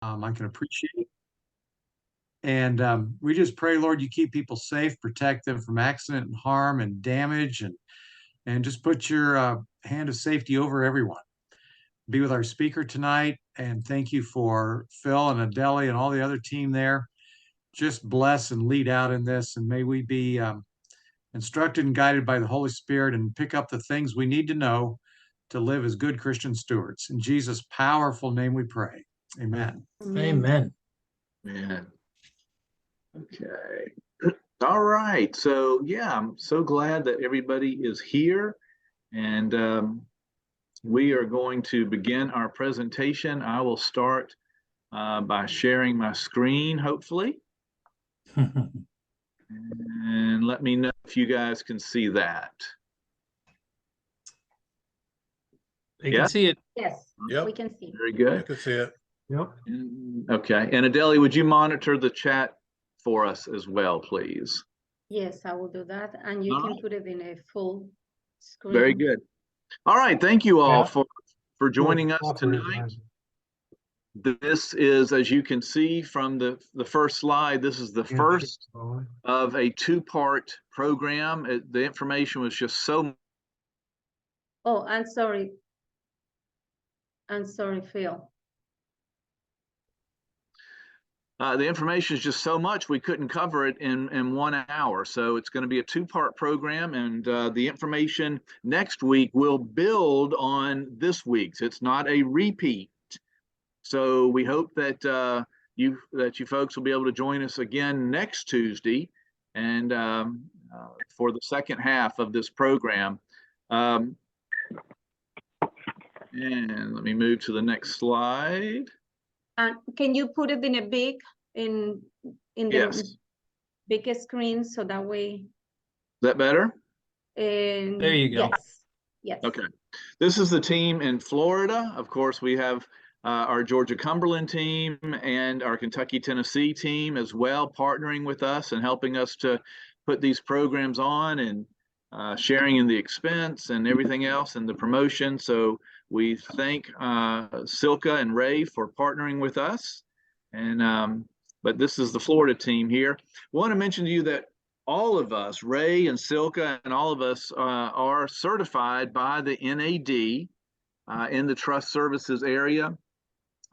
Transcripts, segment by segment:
I can appreciate it. And we just pray, Lord, you keep people safe, protect them from accident and harm and damage, and just put your hand of safety over everyone. Be with our speaker tonight, and thank you for Phil and Adeli and all the other team there. Just bless and lead out in this, and may we be instructed and guided by the Holy Spirit and pick up the things we need to know to live as good Christian stewards. In Jesus' powerful name we pray. Amen. Amen. Man. Okay. All right. So yeah, I'm so glad that everybody is here, and we are going to begin our presentation. I will start by sharing my screen, hopefully. And let me know if you guys can see that. They can see it. Yes, Yep. we can see. Very I good. can see it. Yep. Okay. And Adeli, would you monitor the chat for us as well, please? Yes, I will do that. And you All can right. put it in a full screen. Very good. All right. Thank you all Yeah. for joining us tonight. This is, as you can see from the first slide, this is the first of a two-part program. The information was just so. Oh, I'm sorry. I'm sorry, Phil. The information is just so much we couldn't cover it in 1 hour. So it's going to be a two-part program, and the information next week will build on this week's. It's not a repeat. So we hope that you folks will be able to join us again next Tuesday, and for the second half of this program. And let me move to the next slide. Can you put it in a in the Yes. biggest screen so that way? Is that better? There you go. Yes. Yes. Okay. This is the team in Florida. Of course, we have our Georgia Cumberland team and our Kentucky Tennessee team as well, partnering with us and helping us to put these programs on, and sharing in the expense and everything else and the promotion. So we thank Silka and Ray for partnering with us. And but this is the Florida team here. I want to mention to you that all of us, Ray and Silka and all of us, are certified by the NAD in the trust services area.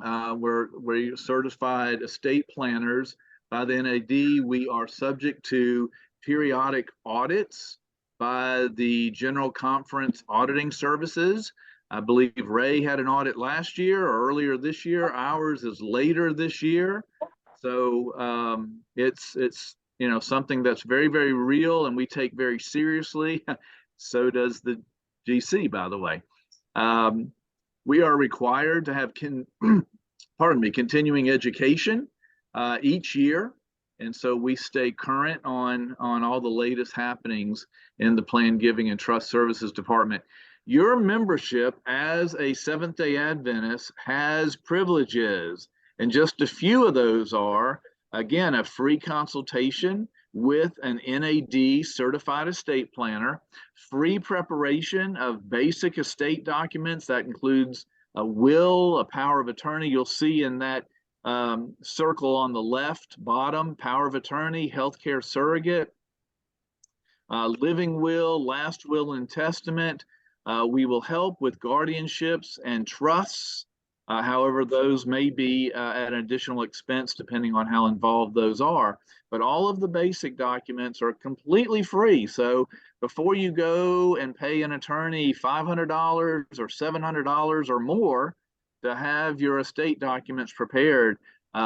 We're certified estate planners by the NAD. We are subject to periodic audits by the General Conference Auditing Services. I believe Ray had an audit last year or earlier this year. Ours is later this year. So it's something that's very, very real, and we take very seriously. So does the GC, by the way. We are required to have continuing education each year. And so we stay current on all the latest happenings in the Plan Giving and Trust Services Department. Your membership as a Seventh-day Adventist has privileges, and just a few of those are, again, a free consultation with an NAD certified estate planner, free preparation of basic estate documents. That includes a will, a power of attorney. You'll see in that circle on the left bottom, power of attorney, healthcare surrogate, living will, last will and testament. We will help with guardianships and trusts. However, those may be at an additional expense depending on how involved those are. But all of the basic documents are completely free. So before you go and pay an attorney $500 or $700 or more to have your estate documents prepared,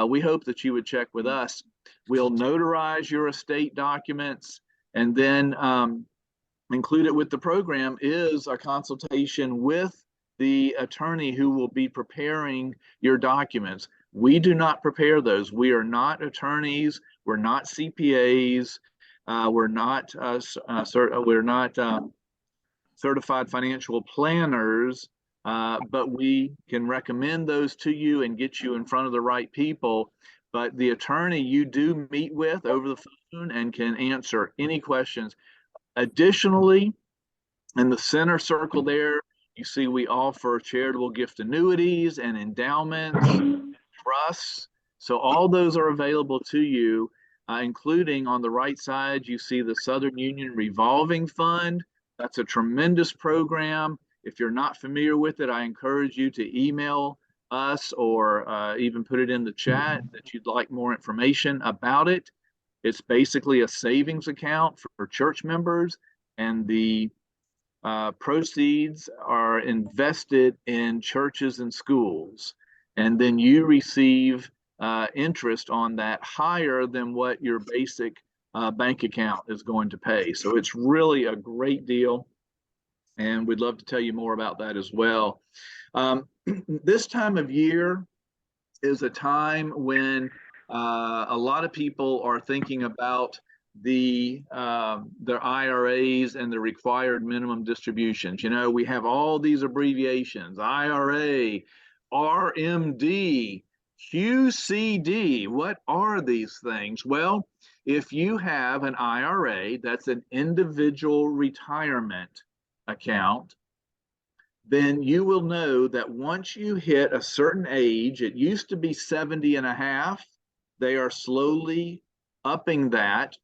we hope that you would check with us. We'll notarize your estate documents, and then included with the program is a consultation with the attorney who will be preparing your documents. We do not prepare those. We are not attorneys. We're not CPAs. We're not certified financial planners, but we can recommend those to you and get you in front of the right people. But the attorney you do meet with over the phone and can answer any questions. Additionally, in the center circle there, you see we offer charitable gift annuities and endowments, trusts. So all those are available to you, including on the right side, you see the Southern Union Revolving Fund. That's a tremendous program. If you're not familiar with it, I encourage you to email us or even put it in the chat that you'd like more information about it. It's basically a savings account for church members, and the proceeds are invested in churches and schools. And then you receive interest on that higher than what your basic bank account is going to pay. So it's really a great deal. And we'd love to tell you more about that as well. This time of year is a time when a lot of people are thinking about their IRAs and the required minimum distributions. You know, we have all these abbreviations: IRA, RMD, QCD. What are these things? Well, if you have an IRA, that's an individual retirement account, then you will know that once you hit a certain age, it used to be 70 and a half. They are slowly upping that.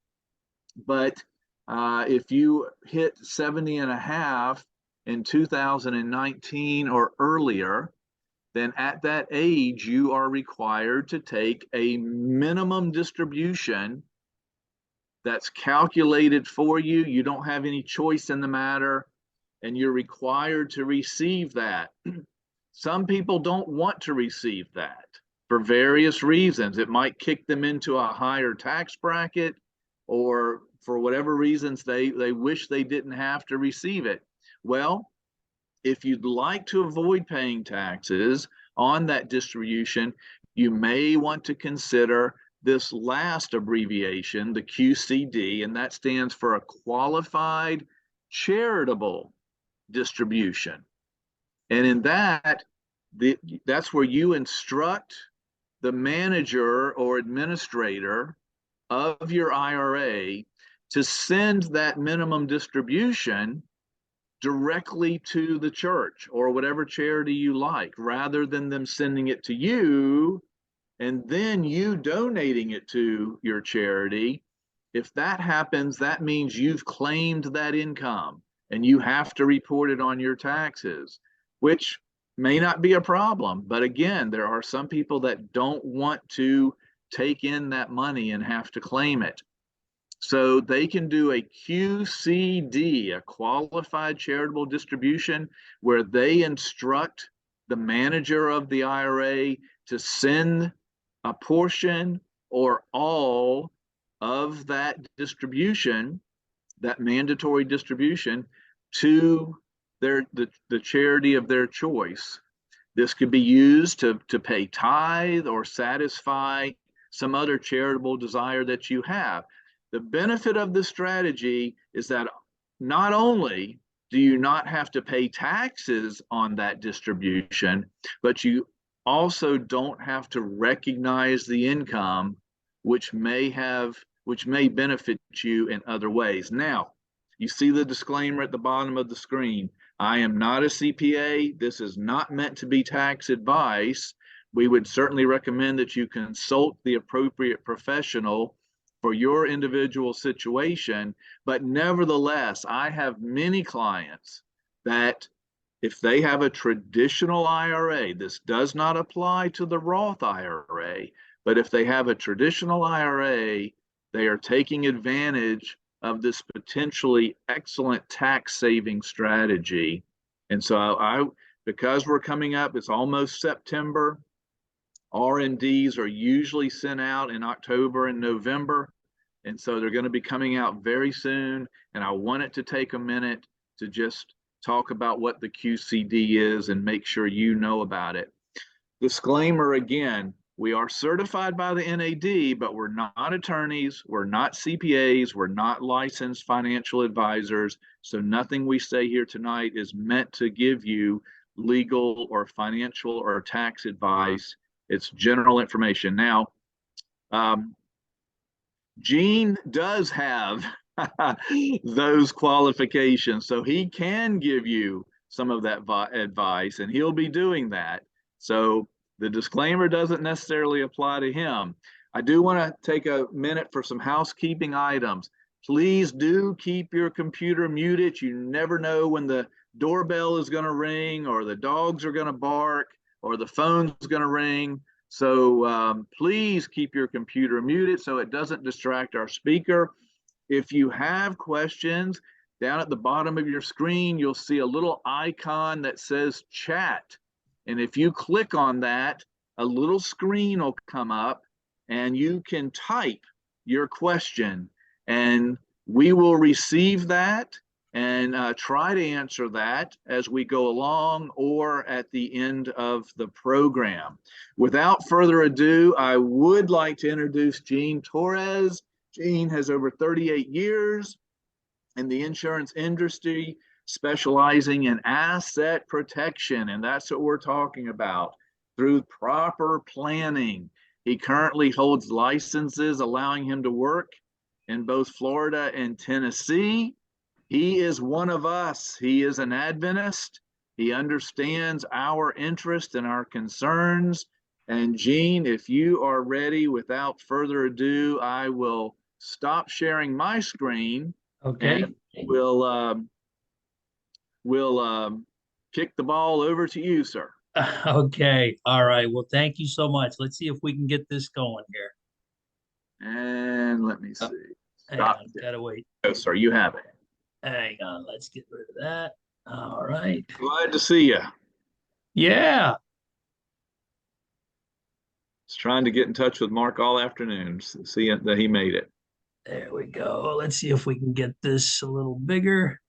But if you hit 70 and a half in 2019 or earlier, then at that age, you are required to take a minimum distribution that's calculated for you. You don't have any choice in the matter, and you're required to receive that. Some people don't want to receive that for various reasons. It might kick them into a higher tax bracket, or for whatever reasons, they wish they didn't have to receive it. Well, if you'd like to avoid paying taxes on that distribution, you may want to consider this last abbreviation, the QCD, and that stands for a qualified charitable distribution. And in that, that's where you instruct the manager or administrator of your IRA to send that minimum distribution directly to the church or whatever charity you like, rather than them sending it to you and then you donating it to your charity. If that happens, that means you've claimed that income and you have to report it on your taxes, which may not be a problem. But again, there are some people that don't want to take in that money and have to claim it. So they can do a QCD, a qualified charitable distribution, where they instruct the manager of the IRA to send a portion or all of that distribution, that mandatory distribution, to the charity of their choice. This could be used to pay tithe or satisfy some other charitable desire that you have. The benefit of this strategy is that not only do you not have to pay taxes on that distribution, but you also don't have to recognize the income, which may benefit you in other ways. Now, you see the disclaimer at the bottom of the screen. I am not a CPA. This is not meant to be tax advice. We would certainly recommend that you consult the appropriate professional for your individual situation. But nevertheless, I have many clients that if they have a traditional IRA, this does not apply to the Roth IRA, but if they have a traditional IRA, they are taking advantage of this potentially excellent tax saving strategy. And so because we're coming up, it's almost September. R&Ds are usually sent out in October and November. And so they're going to be coming out very soon. And I wanted to take a minute to just talk about what the QCD is and make sure you know about it. Disclaimer again, we are certified by the NAD, but we're not attorneys, we're not CPAs, we're not licensed financial advisors. So nothing we say here tonight is meant to give you legal or financial or tax advice. It's general information. Now, Gene does have those qualifications, so he can give you some of that advice, and he'll be doing that. So The disclaimer doesn't necessarily apply to him. I do want to take a minute for some housekeeping items. Please do keep your computer muted. You never know when the doorbell is going to ring, or the dogs are going to bark, or the phone's going to ring. So please keep your computer muted so it doesn't distract our speaker. If you have questions, down at the bottom of your screen, you'll see a little icon that says chat. And if you click on that, a little screen will come up and you can type your question, and we will receive that and try to answer that as we go along or at the end of the program. Without further ado, I would like to introduce Jean Torres. Jean has over 38 years in the insurance industry, specializing in asset protection, and that's what we're talking about, through proper planning. He currently holds licenses allowing him to work in both Florida and Tennessee. He is one of us. He is an Adventist. He understands our interest and our concerns. And Jean, if you are ready, without further ado, I will stop sharing my screen. Okay. And we'll kick the ball over to you, sir. Okay. All right. Well, thank you so much. Let's see if we can get this going here. And let me see. Hang Stop. on, gotta wait. Oh, sir, you have it. Hang on. Let's get rid of that. All right. Glad to see you. Yeah. Just trying to get in touch with Mark all afternoon, see that he made it. There we go. Let's see if we can get this a little bigger.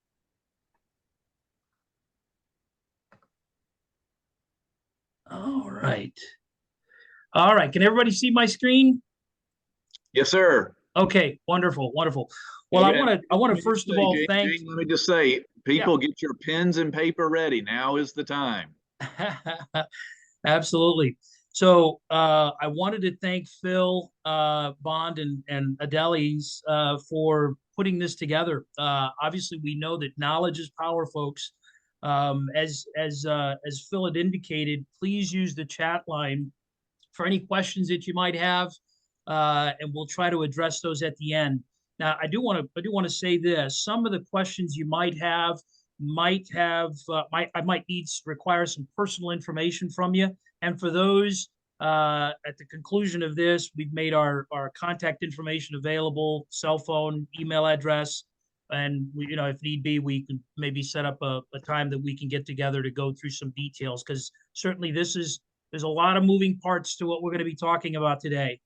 All right. All right. Can everybody see my screen? Yes, sir. Okay. Wonderful. Wonderful. Well, I want to first of all thank. Jane, let me just say, people, get your pens and paper ready. Now is the time. Absolutely. So I wanted to thank Phil Bond and Adelis for putting this together. Obviously, we know that knowledge is power, folks. As Phil had indicated, please use the chat line for any questions that you might have, and we'll try to address those at the end. Now, I do want to say this: some of the questions you might might require some personal information from you. And for those, at the conclusion of this, we've made our contact information available: cell phone, email address, and if need be, we can maybe set up a time that we can get together to go through some details, because certainly there's a lot of moving parts to what we're going to be talking about today.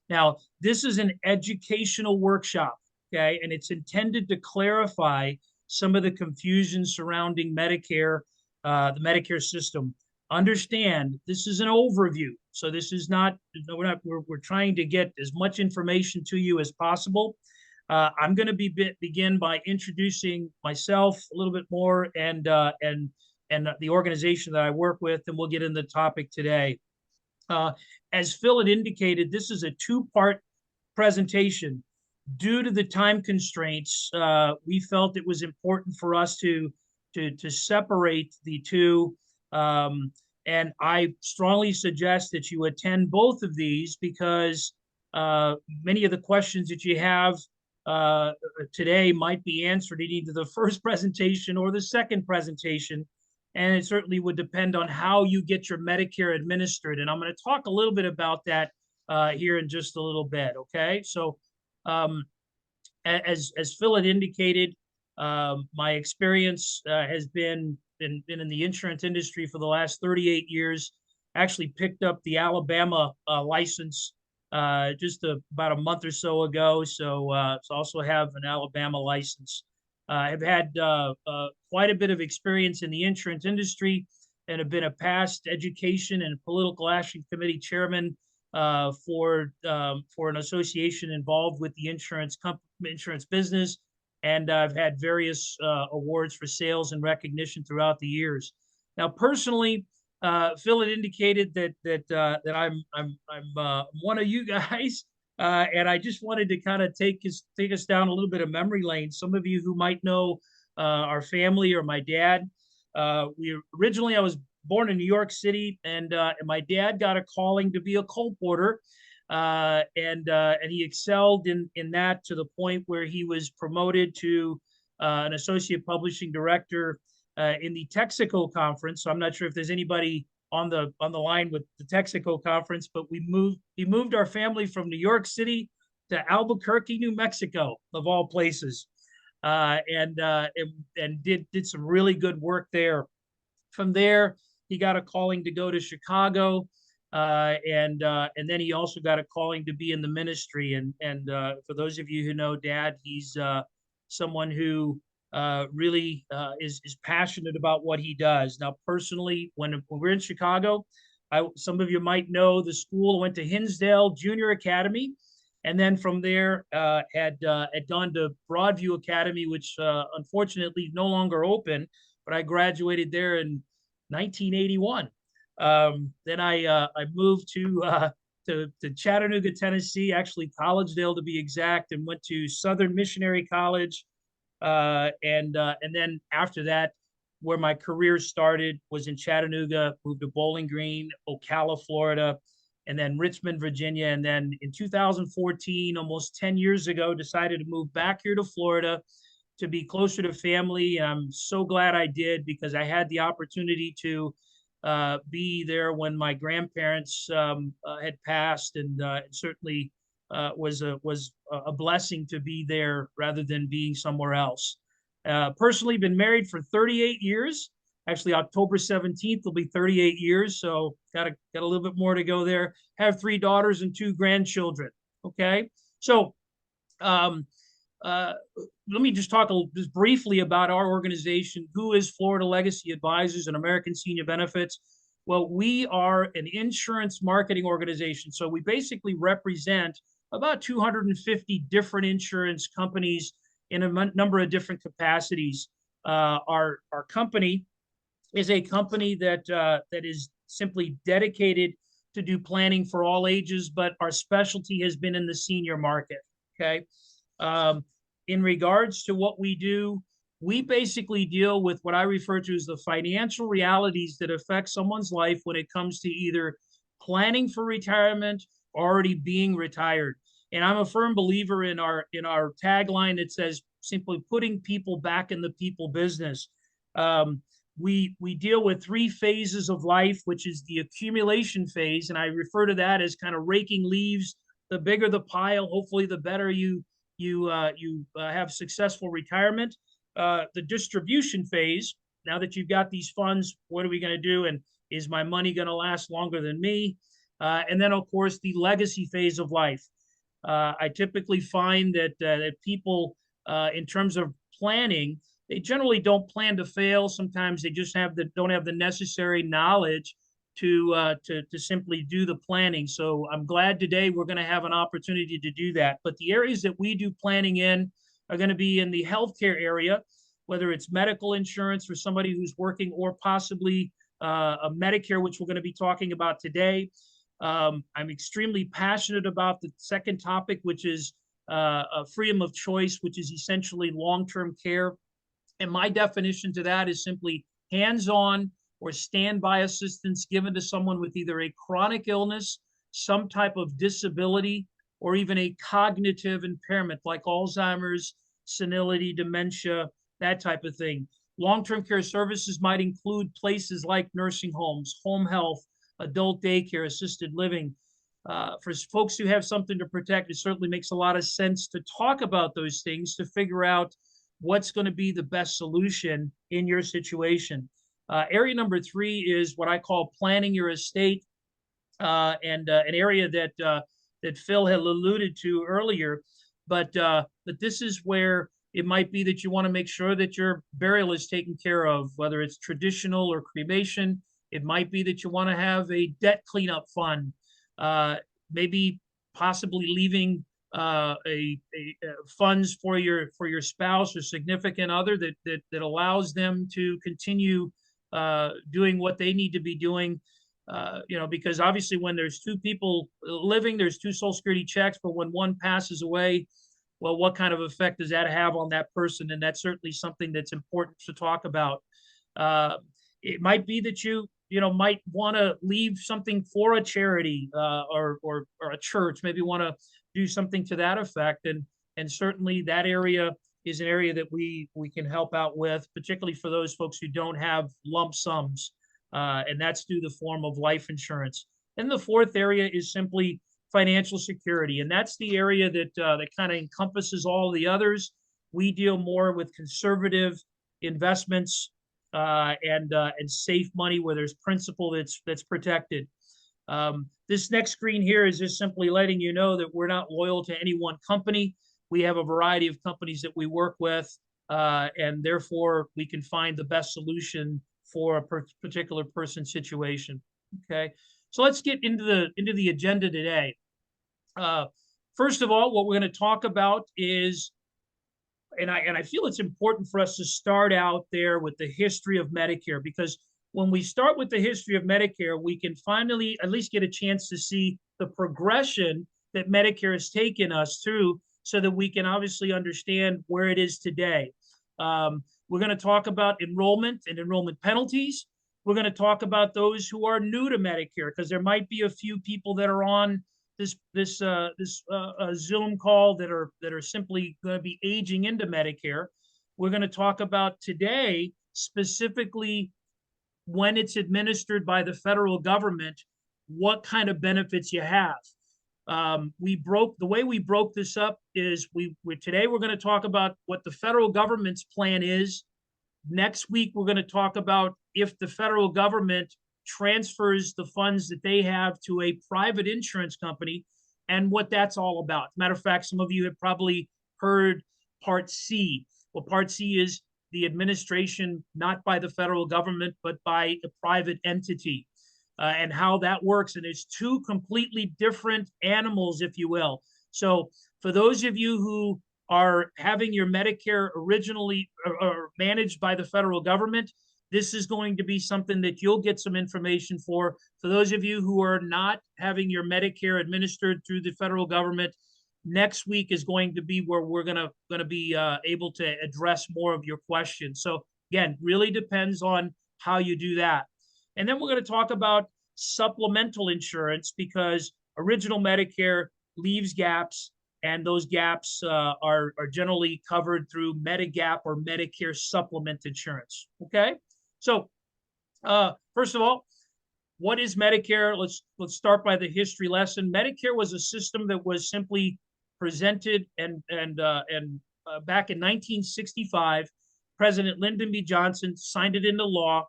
Now, this is an educational workshop, okay, and it's intended to clarify some of the confusion surrounding Medicare, the Medicare system. Understand, this is an overview, so this is not, we're trying to get as much information to you as possible. I'm going to begin by introducing myself a little bit more and the organization that I work with, and we'll get into the topic today. As Phil had indicated, this is a two-part presentation. Due to the time constraints, we felt it was important for us to separate the two. And I strongly suggest that you attend both of these, because many of the questions that you have today might be answered in either the first presentation or the second presentation. And it certainly would depend on how you get your Medicare administered. And I'm going to talk a little bit about that here in just a little bit. Okay. So as Phil had indicated, my experience has been in the insurance industry for the last 38 years. Actually picked up the Alabama license just about a month or so ago. So also have an Alabama license. I've had quite a bit of experience in the insurance industry, and have been a past education and political action committee chairman for an association involved with the insurance business. And I've had various awards for sales and recognition throughout the years. Now, personally, Phil had indicated that I'm one of you guys. And I just wanted to kind of take us down a little bit of memory lane. Some of you who might know our family or my dad. I was born in New York City, and my dad got a calling to be a colporteur, and he excelled in that to the point where he was promoted to an associate publishing director in the Texaco conference. So I'm not sure if there's anybody on the line with the Texaco conference, but he moved our family from New York City to Albuquerque, New Mexico, of all places, and did some really good work there. From there, he got a calling to go to Chicago, and then he also got a calling to be in the ministry. And for those of you who know Dad, he's someone who really is passionate about what he does. Now, personally, when we're in Chicago, some of you might know the school. Went to Hinsdale Junior Academy, and then from there had gone to Broadview Academy, which unfortunately no longer open. But I graduated there in 1981. Then I moved to Chattanooga, Tennessee, actually Collegedale to be exact, and went to Southern Missionary College. And then after that, where my career started was in Chattanooga, moved to Bowling Green, Ocala, Florida, and then Richmond, Virginia. And then in 2014, almost 10 years ago, decided to move back here to Florida to be closer to family. And I'm so glad I did, because I had the opportunity to be there when my grandparents had passed, and certainly was a blessing to be there rather than being somewhere else. Personally, been married for 38 years. Actually, October 17th will be 38 years, so got a little bit more to go there. Have 3 daughters and 2 grandchildren. Okay, so let me just talk just briefly about our organization. Who is Florida Legacy Advisors and American Senior Benefits? Well, we are an insurance marketing organization. So we basically represent about 250 different insurance companies in a number of different capacities. Our company is a company that is simply dedicated to do planning for all ages, but our specialty has been in the senior market. Okay. In regards to what we do, we basically deal with what I refer to as the financial realities that affect someone's life when it comes to either planning for retirement or already being retired. And I'm a firm believer in our tagline that says simply putting people back in the people business. We deal with 3 phases of life, which is the accumulation phase, and I refer to that as kind of raking leaves. The bigger the pile, hopefully the better you have successful retirement. The distribution phase, now that you've got these funds, what are we going to do? And is my money going to last longer than me? And then, of course, the legacy phase of life. I typically find that people, in terms of planning, they generally don't plan to fail. Sometimes they just don't have the necessary knowledge to simply do the planning. So I'm glad today we're going to have an opportunity to do that. But the areas that we do planning in are going to be in the healthcare area, whether it's medical insurance for somebody who's working, or possibly a Medicare, which we're going to be talking about today. I'm extremely passionate about the second topic, which is freedom of choice, which is essentially long-term care. And my definition to that is simply hands-on or standby assistance given to someone with either a chronic illness, some type of disability, or even a cognitive impairment like Alzheimer's, senility, dementia, that type of thing. Long-term care services might include places like nursing homes, home health, adult daycare, assisted living. For folks who have something to protect, it certainly makes a lot of sense to talk about those things to figure out what's going to be the best solution in your situation. Area number 3 is what I call planning your estate, and an area that Phil had alluded to earlier. But this is where it might be that you want to make sure that your burial is taken care of, whether it's traditional or cremation. It might be that you want to have a debt cleanup fund, maybe possibly leaving funds for your spouse or significant other that allows them to continue doing what they need to be doing. Because obviously when there's 2 people living, there's 2 Social Security checks, but when one passes away, well, what kind of effect does that have on that person? And that's certainly something that's important to talk about. It might be that you might want to leave something for a charity or a church, maybe want to do something to that effect. And certainly that area is an area that we can help out with, particularly for those folks who don't have lump sums. And that's through the form of life insurance. And the fourth area is simply financial security. And that's the area that kind of encompasses all the others. We deal more with conservative investments and safe money where there's principal that's protected. This next screen here is just simply letting you know that we're not loyal to any one company. We have a variety of companies that we work with, and therefore we can find the best solution for a particular person's situation. Okay, so let's get into the agenda today. First of all, what we're going to talk about is, and I feel it's important for us to start out there with the history of Medicare, because when we start with the history of Medicare, we can finally at least get a chance to see the progression that Medicare has taken us through, so that we can obviously understand where it is today. We're going to talk about enrollment and enrollment penalties. We're going to talk about those who are new to Medicare, because there might be a few people that are on this Zoom call that are simply going to be aging into Medicare. We're going to talk about today specifically when it's administered by the federal government, what kind of benefits you have. The way we broke this up is today we're going to talk about what the federal government's plan is. Next week, we're going to talk about if the federal government transfers the funds that they have to a private insurance company and what that's all about. Matter of fact, some of you have probably heard Part C. Well, Part C is the administration not by the federal government, but by a private entity. And how that works. And it's two completely different animals, if you will. So for those of you who are having your Medicare originally or managed by the federal government, this is going to be something that you'll get some information for. For those of you who are not having your Medicare administered through the federal government, next week is going to be where we're going to be able to address more of your questions. So again, really depends on how you do that. And then we're going to talk about supplemental insurance, because original Medicare leaves gaps, and those gaps are generally covered through Medigap or Medicare supplement insurance. Okay, so first of all, what is Medicare? Let's start by the history lesson. Medicare was a system that was simply presented and back in 1965, President Lyndon B. Johnson signed it into law.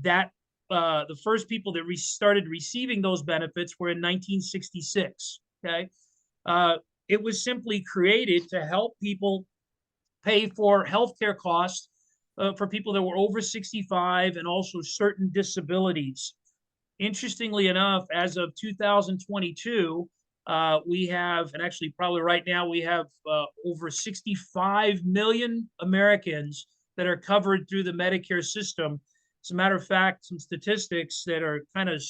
That the first people that started receiving those benefits were in 1966. Okay, it was simply created to help people pay for healthcare costs for people that were over 65 and also certain disabilities. Interestingly enough, as of 2022, we have, and actually probably right now, we have over 65 million Americans that are covered through the Medicare system. As a matter of fact, some statistics that are kind of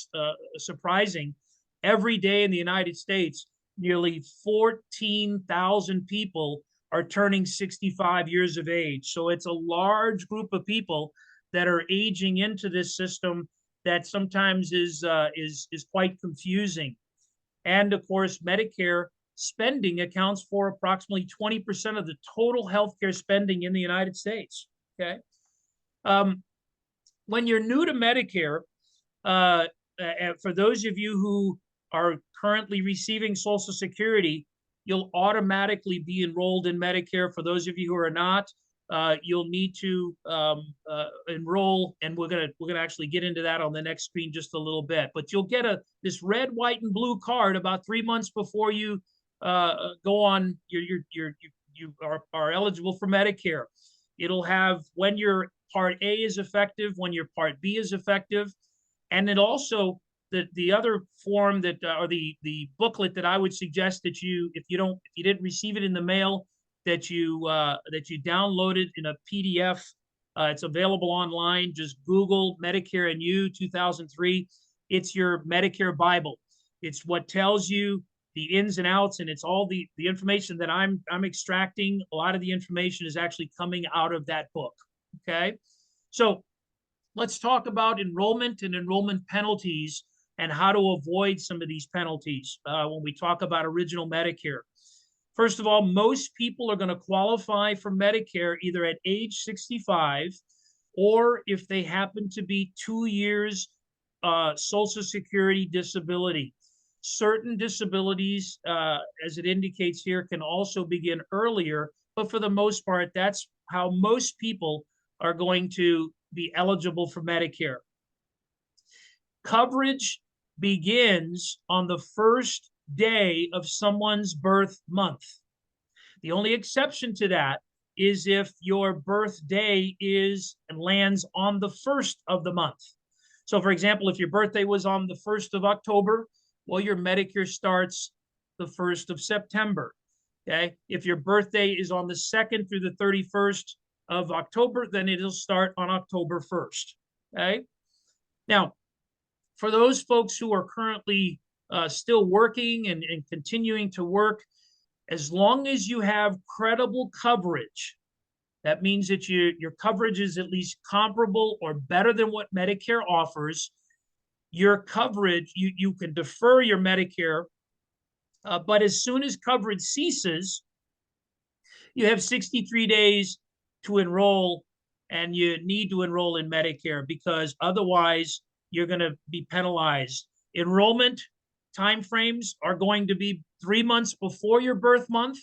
surprising. Every day in the United States, nearly 14,000 people are turning 65 years of age. So it's a large group of people that are aging into this system that sometimes is quite confusing. And of course, Medicare spending accounts for approximately 20% of the total healthcare spending in the United States. Okay. When you're new to Medicare, for those of you who are currently receiving Social Security, you'll automatically be enrolled in Medicare. For those of you who are not, you'll need to enroll, and we're gonna actually get into that on the next screen just a little bit. But you'll get this red, white, and blue card about 3 months before you go on. You are eligible for Medicare. It'll have when your Part A is effective, when your Part B is effective, and then also the other form that or the booklet that I would suggest that if you didn't receive it in the mail, that you download it in a PDF. It's available online. Just Google Medicare and You 2003. It's your Medicare Bible. It's what tells you the ins and outs, and it's all the information that I'm extracting. A lot of the information is actually coming out of that book. Okay, so let's talk about enrollment and enrollment penalties and how to avoid some of these penalties when we talk about original Medicare. First of all, most people are going to qualify for Medicare either at age 65 or if they happen to be 2 years Social Security disability. Certain disabilities, as it indicates here, can also begin earlier, but for the most part, that's how most people are going to be eligible for Medicare. Coverage begins on the first day of someone's birth month. The only exception to that is if your birthday is and lands on the first of the month. So for example, if your birthday was on the 1st of October, well, your Medicare starts the 1st of September. Okay. If your birthday is on the 2nd through the 31st of October, then it'll start on October 1st. Okay. Now, for those folks who are currently still working and continuing to work, as long as you have credible coverage, that means that your coverage is at least comparable or better than what Medicare offers. Your coverage, you can defer your Medicare, but as soon as coverage ceases, you have 63 days to enroll, and you need to enroll in Medicare because otherwise you're going to be penalized. Enrollment timeframes are going to be 3 months before your birth month,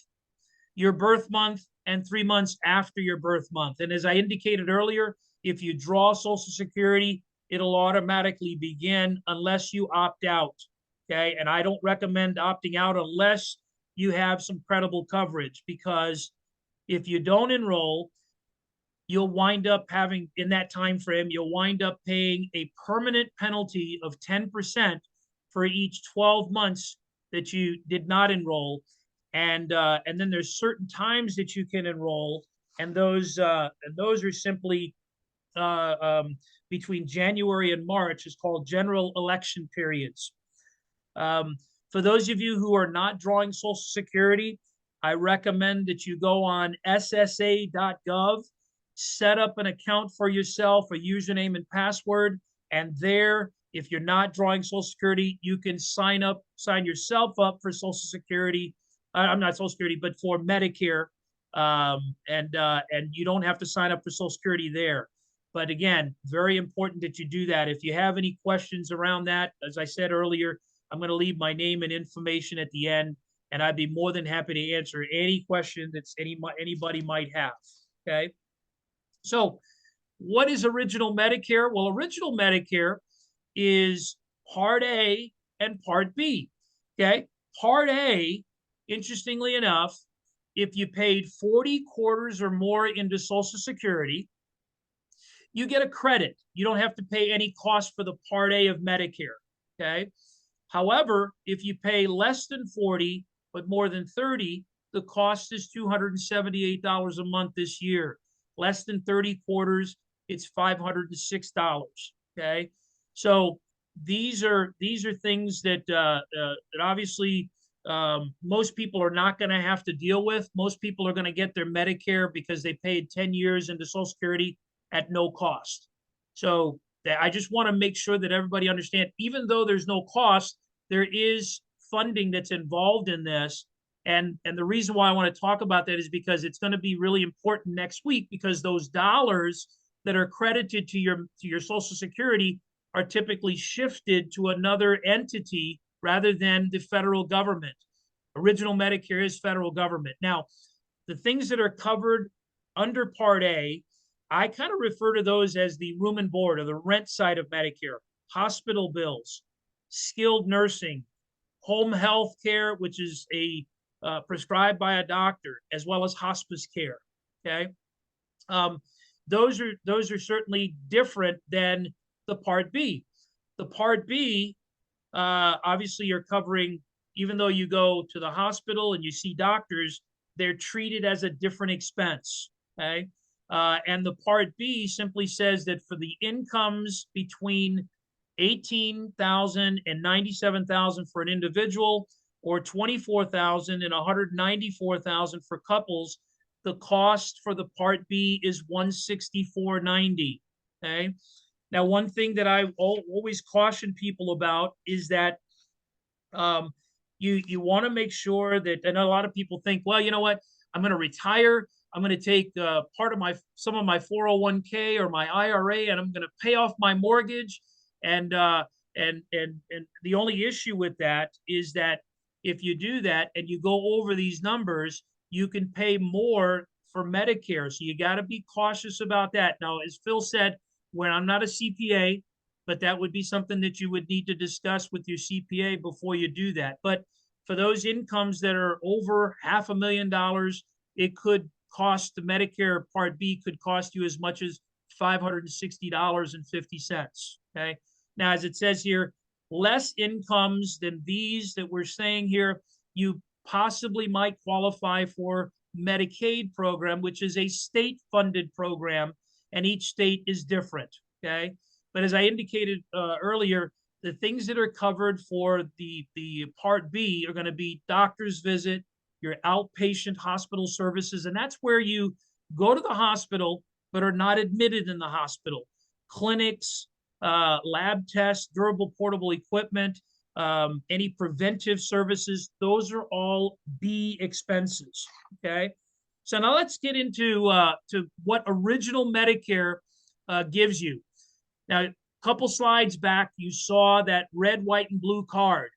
and 3 months after your birth month. And as I indicated earlier, if you draw Social Security, it'll automatically begin unless you opt out. Okay. And I don't recommend opting out unless you have some credible coverage, because if you don't enroll, you'll wind up having, in that time frame, you'll wind up paying a permanent penalty of 10% for each 12 months that you did not enroll. And then there's certain times that you can enroll, and those are simply between January and March. Is called general election periods. For those of you who are not drawing Social Security, I recommend that you go on ssa.gov, set up an account for yourself, a username and password, and there, if you're not drawing Social Security, you can sign yourself up for Social Security. I'm not Social Security, but for Medicare, and you don't have to sign up for Social Security there. But again, very important that you do that. If you have any questions around that, as I said earlier, I'm going to leave my name and information at the end, and I'd be more than happy to answer any question that anybody might have. Okay. So what is Original Medicare? Well, Original Medicare is Part A and Part B. Okay. Part A, interestingly enough, if you paid 40 quarters or more into Social Security, you get a credit. You don't have to pay any cost for the Part A of Medicare. Okay. However, if you pay less than 40 but more than 30, the cost is $278 a month this year. Less than 30 quarters, it's $506. Okay, so these are things that that obviously most people are not going to have to deal with. Most people are going to get their Medicare because they paid 10 years into Social Security at no cost. So I just want to make sure that everybody understands, even though there's no cost, there is funding that's involved in this. And the reason why I want to talk about that is because it's going to be really important next week, because those dollars that are credited to your Social Security are typically shifted to another entity rather than the federal government. Original Medicare is federal government. Now, the things that are covered under Part A, I kind of refer to those as the room and board or the rent side of Medicare, hospital bills, skilled nursing, home health care, which is prescribed by a doctor, as well as hospice care. Okay, those are certainly different than the Part B. The Part B, obviously, you're covering, even though you go to the hospital and you see doctors, they're treated as a different expense. Okay, and the Part B simply says that for the incomes between $18,000 and $97,000 for an individual, or $24,000 and $194,000 for couples, the cost for the Part B is $164.90. Okay, Now, one thing that I always caution people about is that you want to make sure that, and a lot of people think, well, you know what, I'm going to retire. I'm going to take part of some of my 401k or my IRA, and I'm going to pay off my mortgage. And the only issue with that is that if you do that and you go over these numbers, you can pay more for Medicare. So you got to be cautious about that. Now, as Phil said, when I'm not a CPA, but that would be something that you would need to discuss with your CPA before you do that. But for those incomes that are over $500,000, it could cost the Medicare Part B could cost you as much as $560.50. Okay. Now, as it says here, less incomes than these that we're saying here, you possibly might qualify for Medicaid program, which is a state-funded program, and each state is different. Okay. But as I indicated earlier, the things that are covered for the Part B are going to be doctor's visit, your outpatient hospital services, and that's where you go to the hospital but are not admitted in the hospital. Clinics, lab tests, durable portable equipment, any preventive services, those are all B expenses, okay? So now let's get into to what original Medicare gives you. Now, a couple slides back, you saw that red, white, and blue card.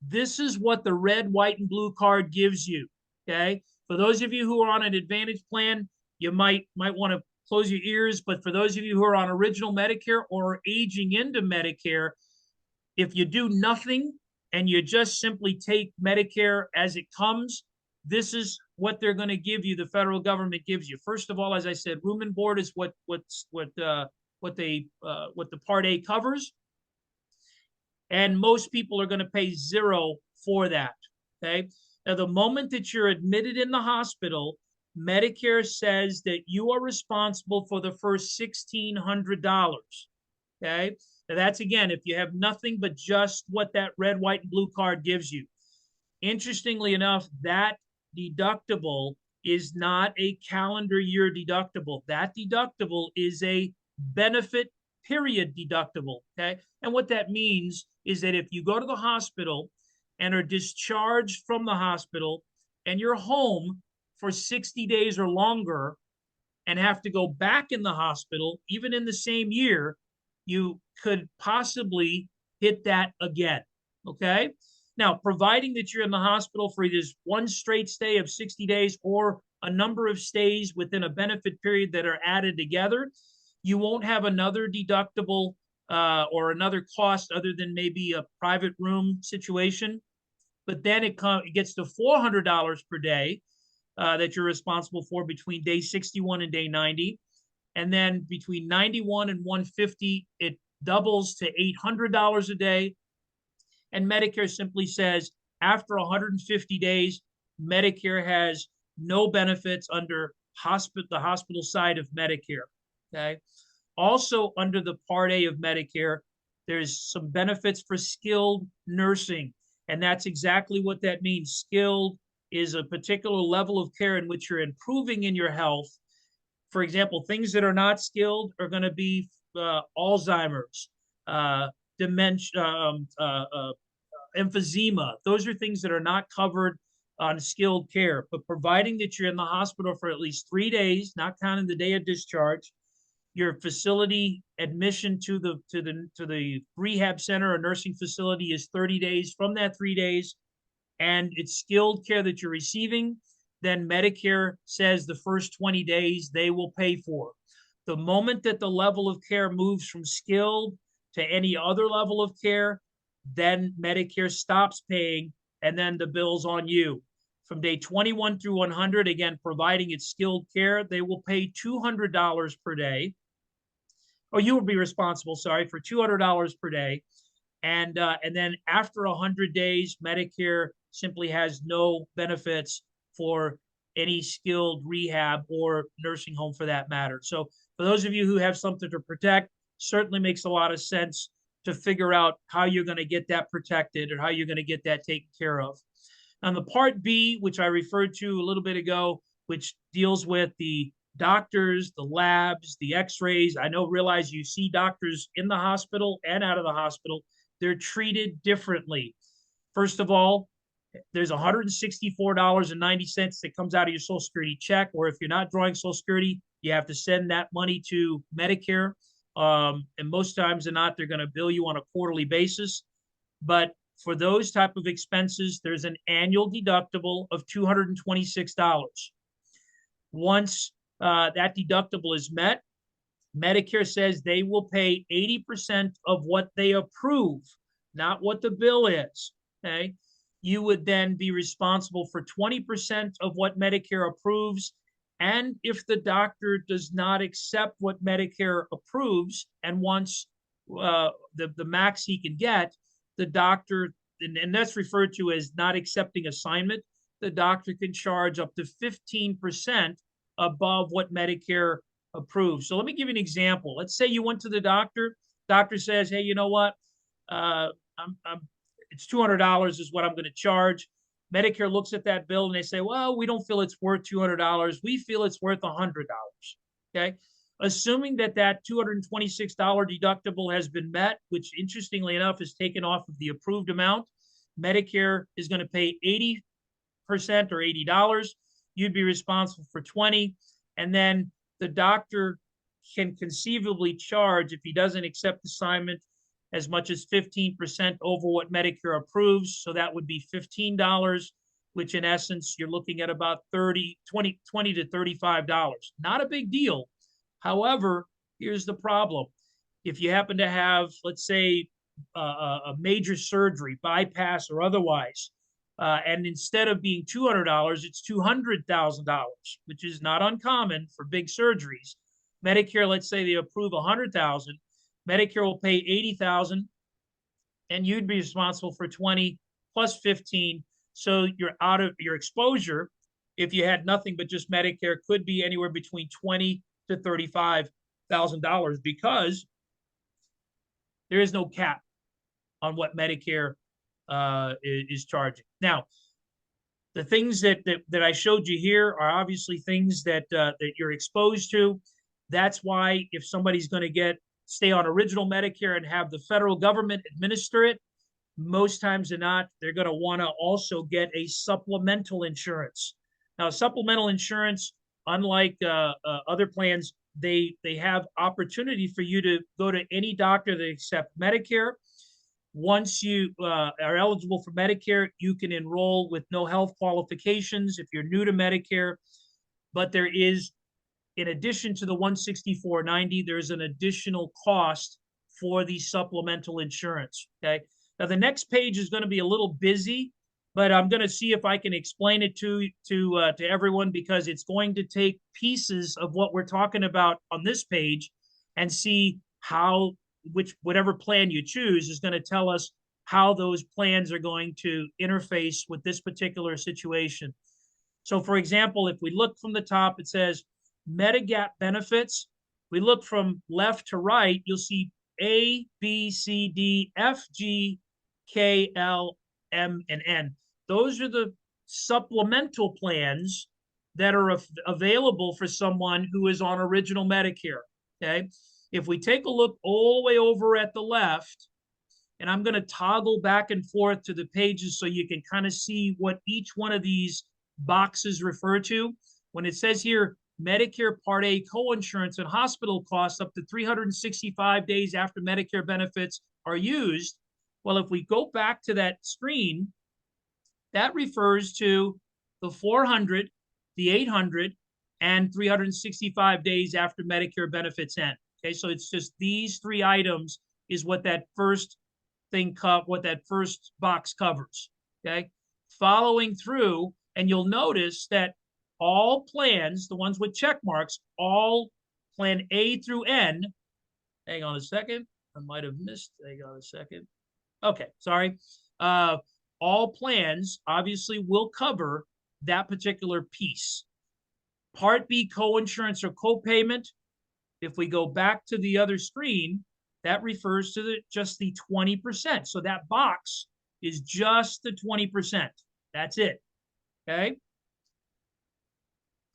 This is what the red, white, and blue card gives you, okay? For those of you who are on an Advantage plan, you might want to close your ears, but for those of you who are on original Medicare or aging into Medicare, if you do nothing and you just simply take Medicare as it comes, this is what they're going to give you, the federal government gives you. First of all, as I said, room and board is what the Part A covers. And most people are going to pay zero for that, okay? Now, the moment that you're admitted in the hospital, Medicare says that you are responsible for the first $1,600, okay? Now, that's, again, if you have nothing but just what that red, white, and blue card gives you. Interestingly enough, that deductible is not a calendar year deductible. That deductible is a benefit period deductible, okay? And what that means is that if you go to the hospital and are discharged from the hospital and you're home for 60 days or longer and have to go back in the hospital, even in the same year, you could possibly hit that again, okay? Now, providing that you're in the hospital for either one straight stay of 60 days or a number of stays within a benefit period that are added together, you won't have another deductible or another cost other than maybe a private room situation. But then it gets to $400 per day that you're responsible for between day 61 and day 90. And then between 91 and 150, it doubles to $800 a day. And Medicare simply says after 150 days, Medicare has no benefits under the hospital side of Medicare, okay? Also, under the Part A of Medicare, there's some benefits for skilled nursing, and that's exactly what that means. Skilled is a particular level of care in which you're improving in your health. For example, things that are not skilled are going to be Alzheimer's, dementia, emphysema. Those are things that are not covered on skilled care. But providing that you're in the hospital for at least 3 days, not counting the day of discharge, your facility admission to the rehab center or nursing facility is 30 days. From that 3 days, and it's skilled care that you're receiving, then Medicare says the first 20 days they will pay for. The moment that the level of care moves from skilled to any other level of care, then Medicare stops paying, and then the bill's on you. From day 21 through 100, again, providing it's skilled care, they will pay $200 per day. Or you will be responsible, sorry, for $200 per day. And then after 100 days, Medicare simply has no benefits for any skilled rehab or nursing home for that matter. So for those of you who have something to protect, certainly makes a lot of sense to figure out how you're going to get that protected or how you're going to get that taken care of. On the Part B, which I referred to a little bit ago, which deals with the doctors, the labs, the x-rays. I know, realize you see doctors in the hospital and out of the hospital. They're treated differently. First of all, there's $164.90 that comes out of your Social Security check, or if you're not drawing Social Security, you have to send that money to Medicare. And most times than not, they're going to bill you on a quarterly basis. But for those type of expenses, there's an annual deductible of $226. Once that deductible is met, Medicare says they will pay 80% of what they approve, not what the bill is. Okay. You would then be responsible for 20% of what Medicare approves. And if the doctor does not accept what Medicare approves and wants the max he can get, the doctor, and that's referred to as not accepting assignment, the doctor can charge up to 15% above what Medicare approves. So let me give you an example. Let's say you went to the doctor says, hey, you know what? It's $200 is what I'm going to charge. Medicare looks at that bill and they say, well, we don't feel it's worth $200. We feel it's worth $100. Okay. Assuming that that $226 deductible has been met, which interestingly enough is taken off of the approved amount, Medicare is going to pay 80% or $80. You'd be responsible for 20. And then the doctor can conceivably charge, if he doesn't accept assignment, as much as 15% over what Medicare approves. So that would be $15, which in essence, you're looking at about $20 to $35. Not a big deal. However, here's the problem. If you happen to have, let's say, a major surgery, bypass or otherwise, and instead of being $200, it's $200,000, which is not uncommon for big surgeries. Medicare, let's say they approve $100,000, Medicare will pay $80,000, and you'd be responsible for 20 plus 15. So you're out of your exposure. If you had nothing but just Medicare, could be anywhere between $20,000 to $35,000 because there is no cap on what Medicare is charging. Now, the things that I showed you here are obviously things that you're exposed to. That's why if somebody's going to stay on original Medicare and have the federal government administer it, most times than not, they're going to want to also get a supplemental insurance. Now, supplemental insurance, unlike other plans, they have opportunity for you to go to any doctor that accepts Medicare. Once you are eligible for Medicare, you can enroll with no health qualifications if you're new to Medicare. But there is, in addition to the $164.90, there's an additional cost for the supplemental insurance. Okay. Now the next page is going to be a little busy, but I'm going to see if I can explain it to everyone, because it's going to take pieces of what we're talking about on this page and see how whatever plan you choose is going to tell us how those plans are going to interface with this particular situation. So for example, if we look from the top, it says Medigap benefits. We look from left to right, you'll see A, B, C, D, F, G, K, L, M, and N. Those are the supplemental plans that are available for someone who is on original Medicare. Okay. If we take a look all the way over at the left, and I'm going to toggle back and forth to the pages so you can kind of see what each one of these boxes refer to. When it says here, Medicare Part A coinsurance and hospital costs up to 365 days after Medicare benefits are used. Well, if we go back to that screen, that refers to the 400, the 800, and 365 days after Medicare benefits end. Okay, so it's just these three items is what that first box covers. Okay, following through, and you'll notice that all plans, the ones with check marks, all plan A through N. Hang on a second. I might have missed. Hang on a second. Okay, sorry. All plans obviously will cover that particular piece. Part B coinsurance or copayment. If we go back to the other screen, that refers to just the 20%. So that box is just the 20%. That's it. Okay.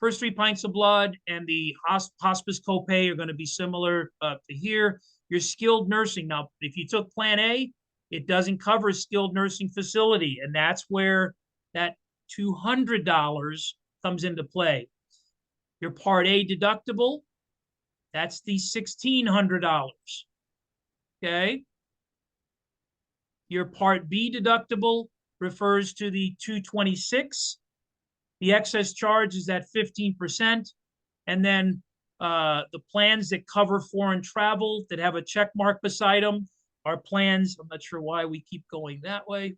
first 3 pints of blood and the hospice copay are going to be similar to here. Your skilled nursing. Now, if you took Plan A, it doesn't cover skilled nursing facility, and that's where that $200 comes into play. Your Part A deductible, that's the $1,600. Okay. Your Part B deductible refers to the $226. The excess charge is at 15%. And then the plans that cover foreign travel that have a check mark beside them are plans. I'm not sure why we keep going that way.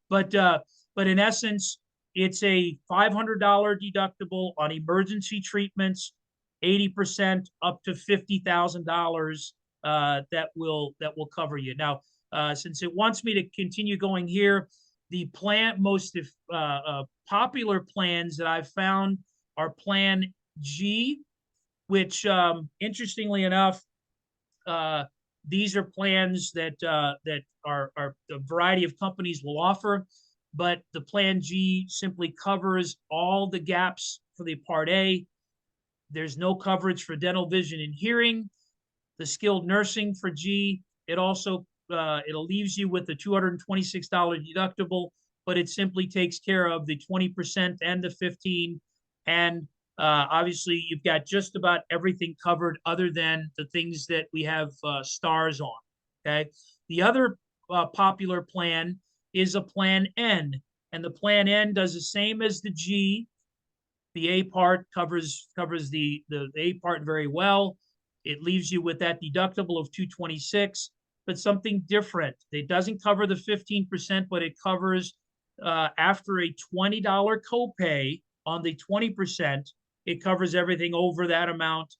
but in essence, it's a $500 deductible on emergency treatments, 80% up to $50,000 that will cover you. Now, since it wants me to continue going here, the most popular plans that I've found are Plan G, which interestingly enough, these are plans that are a variety of companies will offer, but the Plan G simply covers all the gaps for the Part A. There's no coverage for dental, vision, and hearing. The skilled nursing for G, it also it leaves you with the $226 deductible, but it simply takes care of the 20% and the 15%. And obviously, you've got just about everything covered other than the things that we have stars on. Okay. The other popular plan is a Plan N, and the Plan N does the same as the G. The A part covers the A part very well. It leaves you with that deductible of $226, but something different. It doesn't cover the 15%, but it covers after a $20 copay on the 20%, it covers everything over that amount.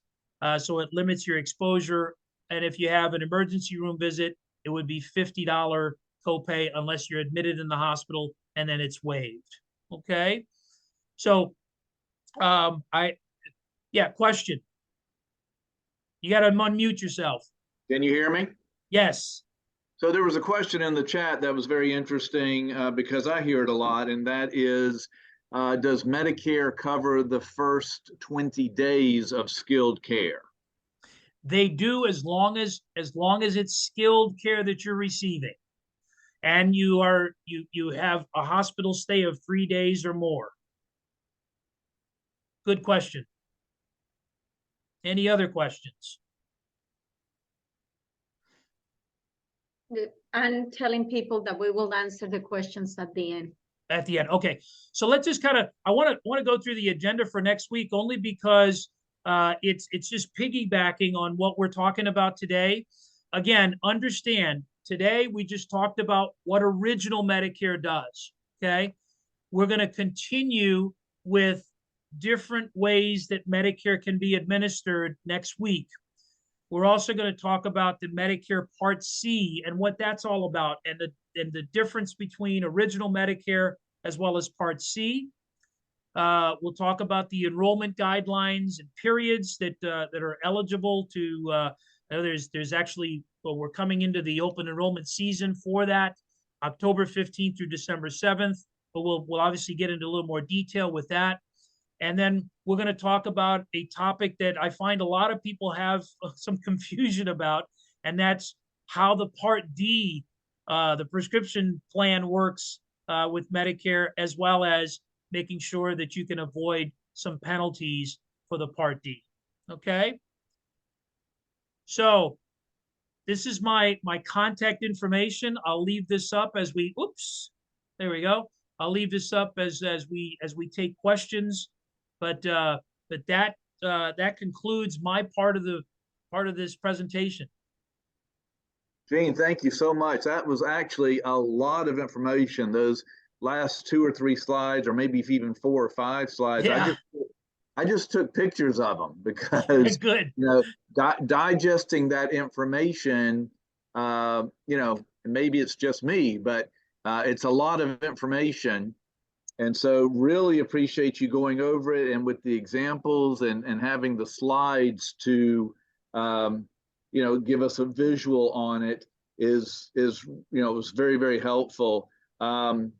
So it limits your exposure. And if you have an emergency room visit, it would be $50 copay unless you're admitted in the hospital, and then it's waived. Okay. So question. You got to unmute yourself. Can you hear me? Yes. So there was a question in the chat that was very interesting because I hear it a lot, and that is, does Medicare cover the first 20 days of skilled care? They do, as long as it's skilled care that you're receiving, and you have a hospital stay of 3 days or more. Good question. Any other questions? I'm telling people that we will answer the questions at the end. At the end. Okay. So let's just kind of, I want to go through the agenda for next week, only because it's just piggybacking on what we're talking about today. Again, understand, today we just talked about what original Medicare does. Okay. We're going to continue with different ways that Medicare can be administered next week. We're also going to talk about the Medicare Part C and what that's all about, and the difference between original Medicare as well as Part C. We'll talk about the enrollment guidelines and periods that are eligible to. There's actually, well, we're coming into the open enrollment season for that, October 15th through December 7th. But we'll obviously get into a little more detail with that. And then we're going to talk about a topic that I find a lot of people have some confusion about, and that's how the Part D, the prescription plan, works with Medicare, as well as making sure that you can avoid some penalties for the Part D. Okay? So this is my contact information. I'll leave this up as we, oops, there we go. I'll leave this up as we take questions. But that concludes my part of this presentation. Gene, thank you so much. That was actually a lot of information. Those last 2 or 3 slides, or maybe even 4 or 5 slides. Yeah. I just took pictures of them because good. Digesting that information, maybe it's just me, but it's a lot of information. And so really appreciate you going over it, and with the examples and having the slides to, give us a visual on it is was very, very helpful. Bill?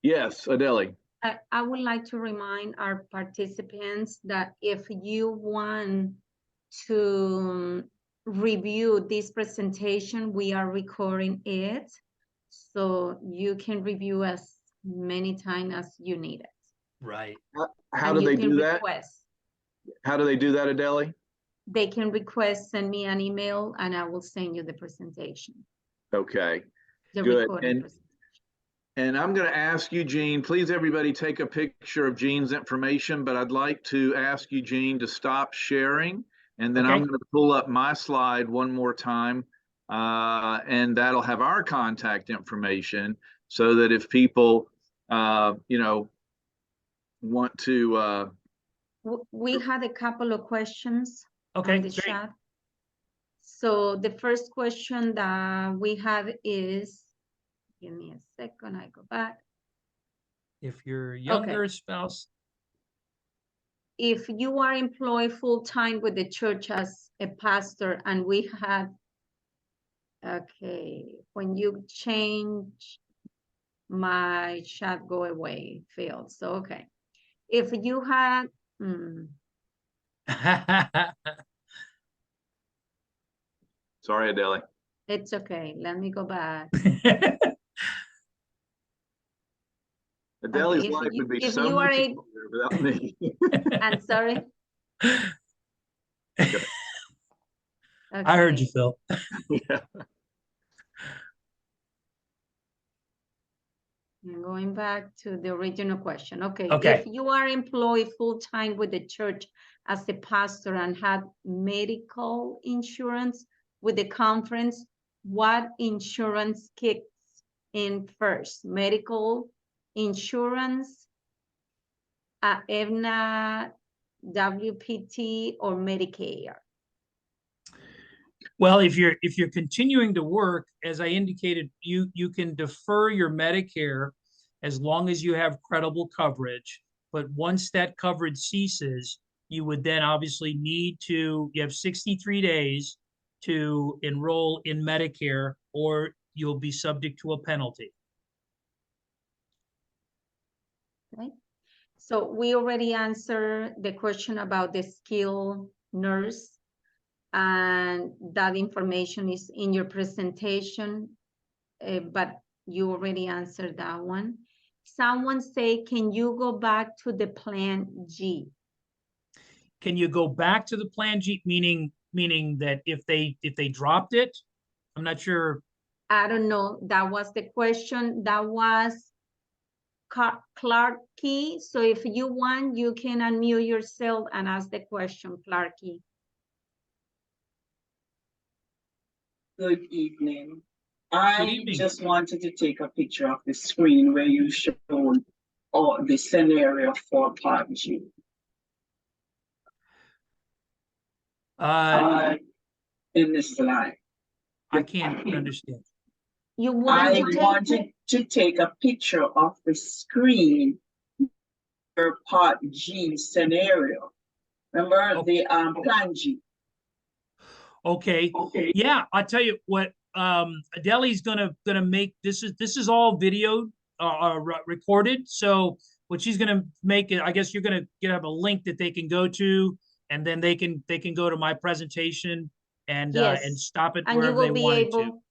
Yes, Adele. I would like to remind our participants that if you want to review this presentation, we are recording it. So you can review as many times as you need it. Right. How And do you they can do that? request. How do they do that, Adele? They can request, send me an email, and I will send you the presentation. Okay, The good. recorded presentation. And I'm going to ask Eugene, please everybody take a picture of Gene's information, but I'd like to ask Eugene to stop sharing. And then Okay. I'm going to pull up my slide one more time. And that'll have our contact information so that if people, you know, want to. We had a couple of questions Okay, on the great. chat. So the first question that we have is, give me a second, I go back. If your younger Okay. spouse, If you are employed full-time with the church as a pastor and we have, okay, when you change my chat go away, failed, so okay. If you had, Sorry, Adele. it's okay, let me go back. Adele's Okay, life would be if so you are much able, easier without me. I'm sorry. Okay. I heard you, Okay. Phil. Yeah. I'm going back to the original question. Okay, Okay. if you are employed full-time with the church as a pastor and had medical insurance with the conference, what insurance kicks in first? Medical insurance, Aetna, WPT, or Medicare? Well, if you're continuing to work, as I indicated, you can defer your Medicare as long as you have credible coverage. But once that coverage ceases, you would then obviously need to, you have 63 days to enroll in Medicare, or you'll be subject to a penalty. Okay. So we already answered the question about the skilled nurse, and that information is in your presentation, but you already answered that one. Someone say, can you go back to the Plan G? Can you go back to the Plan G, meaning that if they dropped it? I'm not sure. I don't know. That was the question. That was Clarky. So if you want, you can unmute yourself and ask the question, Clarky. Good evening. Good I evening. just wanted to take a picture of the screen where you showed the scenario for Part G. In this slide. I can't understand. You want I to take wanted to take a picture of the screen for Part G scenario. Remember Okay. the Plan G. Okay. Okay. Yeah, I'll tell you what. Adele's gonna make this is all video recorded. So what she's gonna make it, I guess you're gonna have a link that they can go to, and then they can go to my presentation and Yes. stop it And you wherever will they be wanted able, to.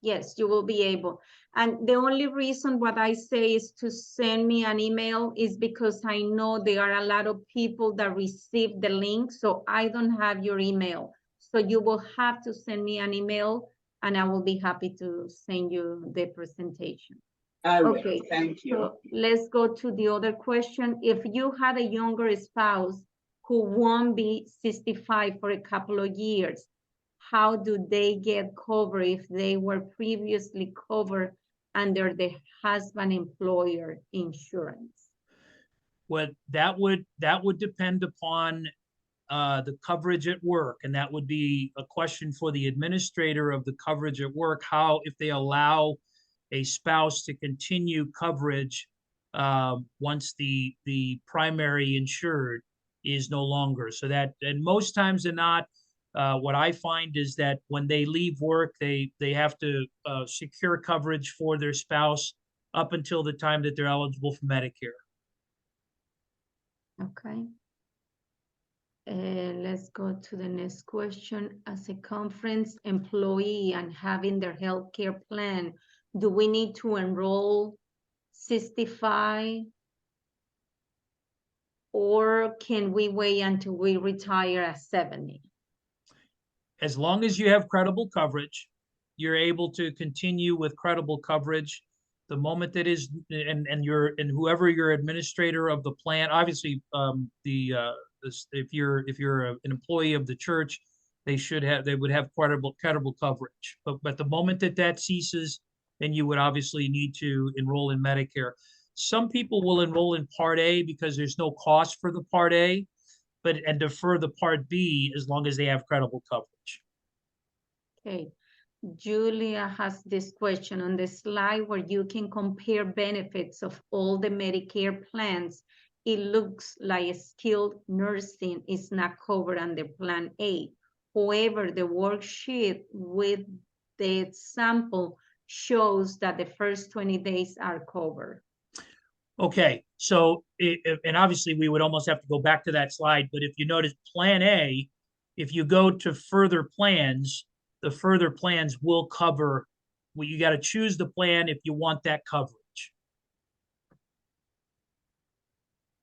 yes, you will be able. And the only reason what I say is to send me an email is because I know there are a lot of people that receive the link, so I don't have your email. So you will have to send me an email and I will be happy to send you the presentation. Okay, thank you. So let's go to the other question. If you had a younger spouse who won't be 65 for a couple of years, how do they get covered if they were previously covered under the husband employer insurance? What that would depend upon the coverage at work, and that would be a question for the administrator of the coverage at work, how, if they allow a spouse to continue coverage once the primary insured is no longer. So that, and most times than not, what I find is that when they leave work, they have to secure coverage for their spouse up until the time that they're eligible for Medicare. Okay. Let's go to the next question. As a conference employee and having their healthcare plan, do we need to enroll 65? Or can we wait until we retire at 70? As long as you have credible coverage, you're able to continue with credible coverage. The moment that is, and whoever your administrator of the plan, obviously, if you're an employee of the church, they would have credible coverage. But the moment that ceases, then you would obviously need to enroll in Medicare. Some people will enroll in Part A because there's no cost for the Part A, and defer the Part B as long as they have credible coverage. Okay. Julia has this question on the slide where you can compare benefits of all the Medicare plans. It looks like skilled nursing is not covered under Plan A. However, the worksheet with the example shows that the first 20 days are covered. Okay, so, and obviously we would almost have to go back to that slide, but if you notice Plan A, if you go to further plans, the further plans will cover, well, you got to choose the plan if you want that coverage.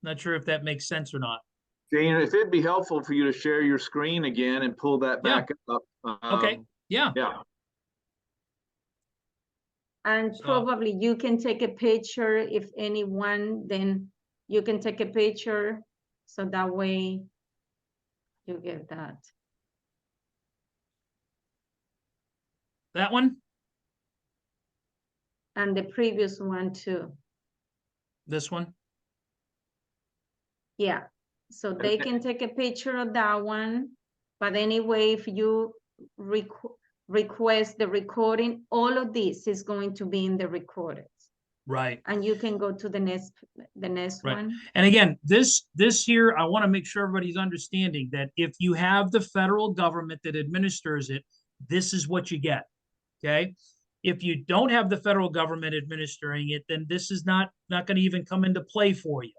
Not sure if that makes sense or not. Jane, if it'd be helpful for you to share your screen again and pull that back up. Okay, yeah. Yeah. And So- probably you can take a picture if anyone, then you can take a picture. So that way you get that. That one, And the previous one too. this one, Yeah. So they can take a picture of that one. But anyway, if you request the recording, all of this is going to be in the recorded. right. And you can go to the next Right. one. And again, this here, I want to make sure everybody's understanding that if you have the federal government that administers it, this is what you get. Okay. If you don't have the federal government administering it, then this is not going to even come into play for you.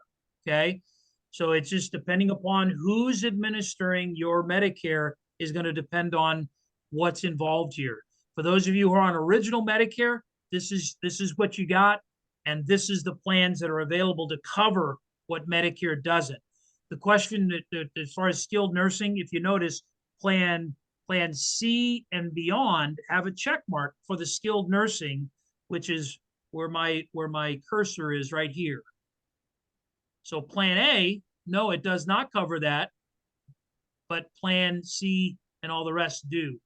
Okay. So it's just depending upon who's administering your Medicare is going to depend on what's involved here. For those of you who are on original Medicare, this is what you got. And this is the plans that are available to cover what Medicare doesn't. The question that as far as skilled nursing, if you notice, Plan C and beyond have a check mark for the skilled nursing, which is where my cursor is right here. So Plan A, no, it does not cover that, but Plan C and all the rest do.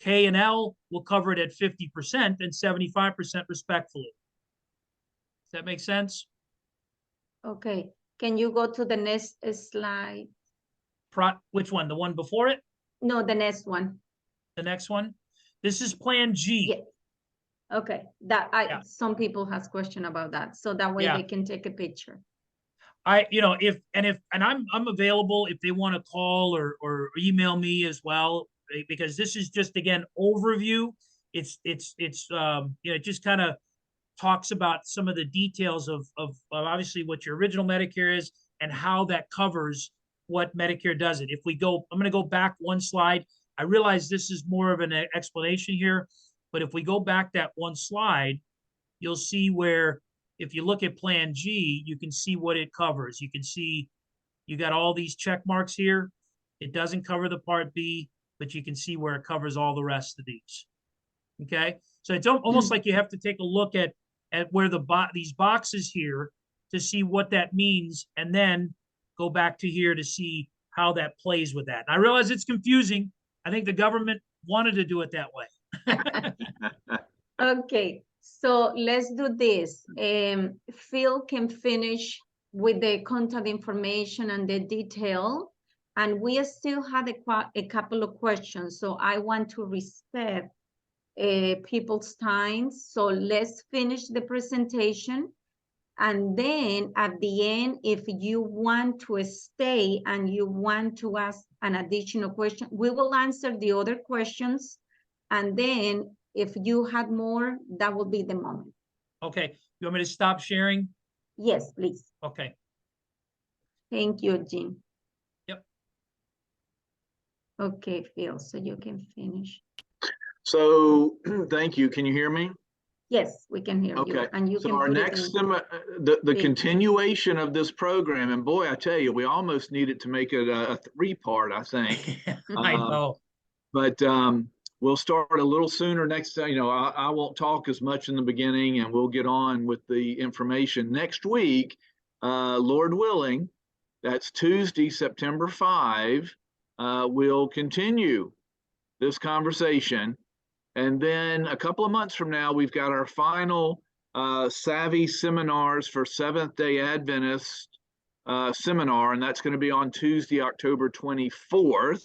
K and L will cover it at 50% and 75% respectively. Does that make sense? Okay. Can you go to the next slide? Which one? The one before it? No, the next one. The next one? This is Plan G. Yeah. Okay. Some people has question about that. So that way they can take a picture. I'm available if they want to call or email me as well, because this is just, again, overview. It just kind of talks about some of the details of obviously what your original Medicare is and how that covers what Medicare doesn't. If we go, I'm going to go back one slide. I realize this is more of an explanation here, but if we go back that one slide, you'll see where, if you look at Plan G, you can see what it covers. You can see you got all these check marks here. It doesn't cover the Part B, but you can see where it covers all the rest of these. Okay, so it's almost like you have to take a look at where these boxes here to see what that means, and then go back to here to see how that plays with that. And I realize it's confusing. I think the government wanted to do it that way. Okay, so let's do this. Phil can finish with the contact information and the detail, and we still had a couple of questions. So I want to respect people's time. So let's finish the presentation. And then at the end, if you want to stay and you want to ask an additional question, we will answer the other questions. And then if you had more, that will be the moment. Okay, you want me to stop sharing? Yes, please. Okay. Thank you, Jean. Yep. Okay, Phil, so you can finish. So thank you. Can you hear me? Yes, we can hear you. Okay. And you So can our put it next, in. the big. continuation of this program, and boy, I tell you, we almost needed to make it a 3-part, I think. I know. But we'll start a little sooner next time. You know, I won't talk as much in the beginning, and we'll get on with the information next week. Lord willing, that's Tuesday, September 5. We'll continue this conversation. And then a couple of months from now, we've got our final Savvy Seminars for Seventh-day Adventist seminar, and that's going to be on Tuesday, October 24th.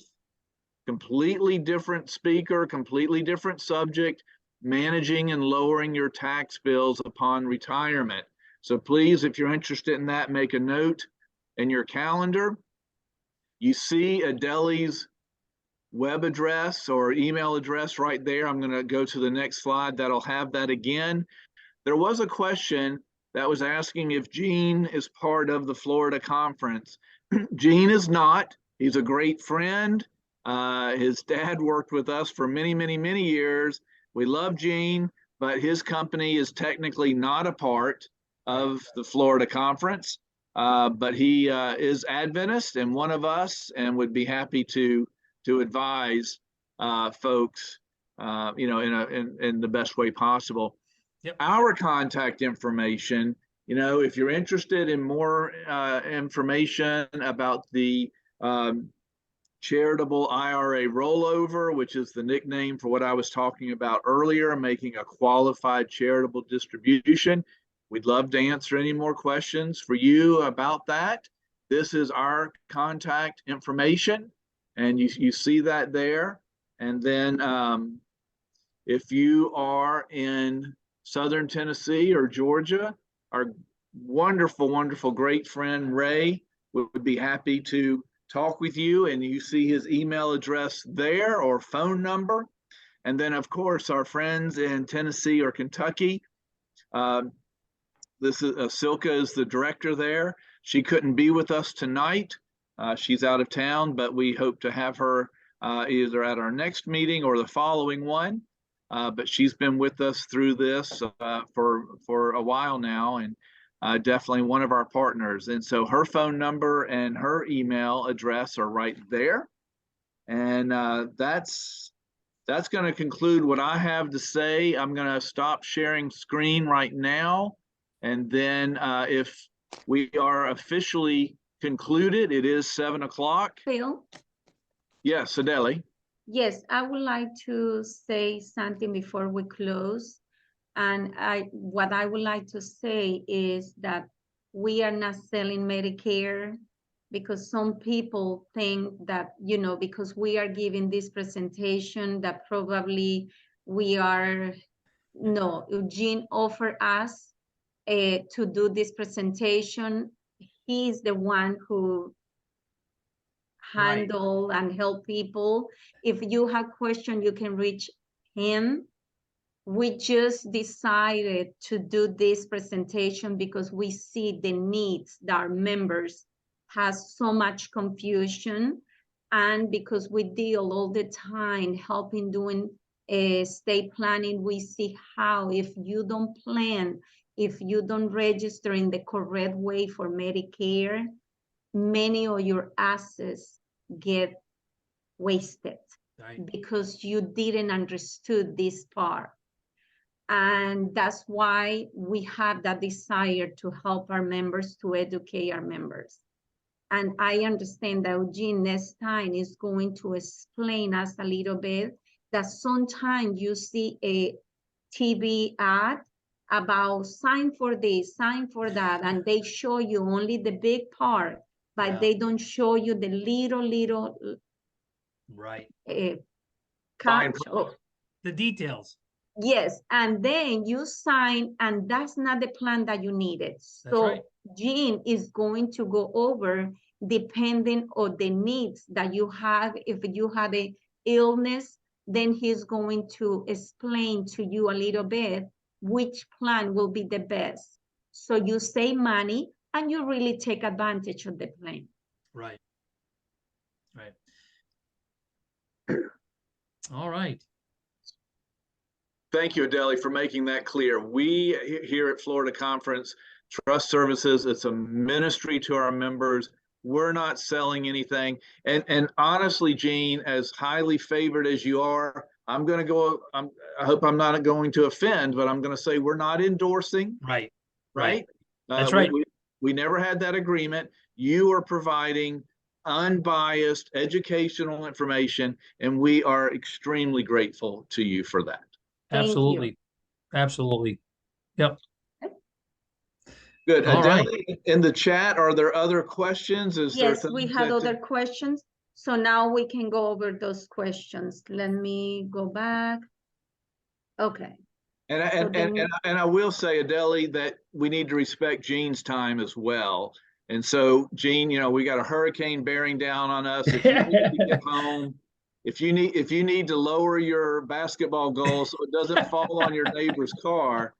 Completely different speaker, completely different subject, managing and lowering your tax bills upon retirement. So please, if you're interested in that, make a note in your calendar. You see Adeli's web address or email address right there. I'm going to go to the next slide. That'll have that again. There was a question that was asking if Gene is part of the Florida conference. Gene is not. He's a great friend. His dad worked with us for many, many, many years. We love Gene, but his company is technically not a part of the Florida conference. But he is Adventist and one of us, and would be happy to advise folks, you know, in the best way possible. Yep. Our contact information, you know, if you're interested in more information about the charitable IRA rollover, which is the nickname for what I was talking about earlier, making a qualified charitable distribution, we'd love to answer any more questions for you about that. This is our contact information, and you see that there. And then if you are in Southern Tennessee or Georgia, our wonderful, wonderful, great friend Ray would be happy to talk with you, and you see his email address there or phone number. And then, of course, our friends in Tennessee or Kentucky. This is Silka is the director there. She couldn't be with us tonight. She's out of town, but we hope to have her either at our next meeting or the following one. But she's been with us through this for a while now, and definitely one of our partners. And so her phone number and her email address are right there. And that's going to conclude what I have to say. I'm going to stop sharing screen right now. And then if we are officially concluded, it is 7 o'clock. Phil? Yes, Adeli. Yes, I would like to say something before we close. And what I would like to say is that we are not selling Medicare, because some people think that, you know, because we are giving this presentation that probably we are, no, Eugene offered us to do this presentation. He's the one who handle and help people. If you have questions, you can reach him. We just decided to do this presentation because we see the needs that our members has so much confusion, and because we deal all the time helping doing estate planning, we see how if you don't plan, if you don't register in the correct way for Medicare, many of your assets get wasted because you didn't understood this part. And that's why we have that desire to help our members, to educate our members. And I understand that Eugene next time is going to explain us a little bit that sometimes you see a TV ad about sign for this, sign for that, and they show you only the big part, but they don't show you the little the details. Yes, and then you sign, and that's not the plan that you needed. So Gene is going to go over depending on the needs that you have. If you had an illness, then he's going to explain to you a little bit which plan will be the best. So you save money, and you really take advantage of the plan. Right. Right. All right. Thank you, Adele, for making that clear. We here at Florida Conference Trust Services, it's a ministry to our members. We're not selling anything. And honestly, Gene, as highly favored as you are, I'm going to go, I hope I'm not going to offend, but I'm going to say we're not endorsing. Right. Right? That's right. We never had that agreement. You are providing unbiased educational information, and we are extremely grateful to you for that. Absolutely. Absolutely. Yep. Good. All Adele, right. in the chat, are there other questions? Yes, we had other questions. So now we can go over those questions. Let me go back. Okay. And I will say, Adele, that we need to respect Gene's time as well. And so, Gene, you know, we got a hurricane bearing down on us. If you need to get home, if you need to lower your basketball goal so it doesn't fall on your neighbor's car,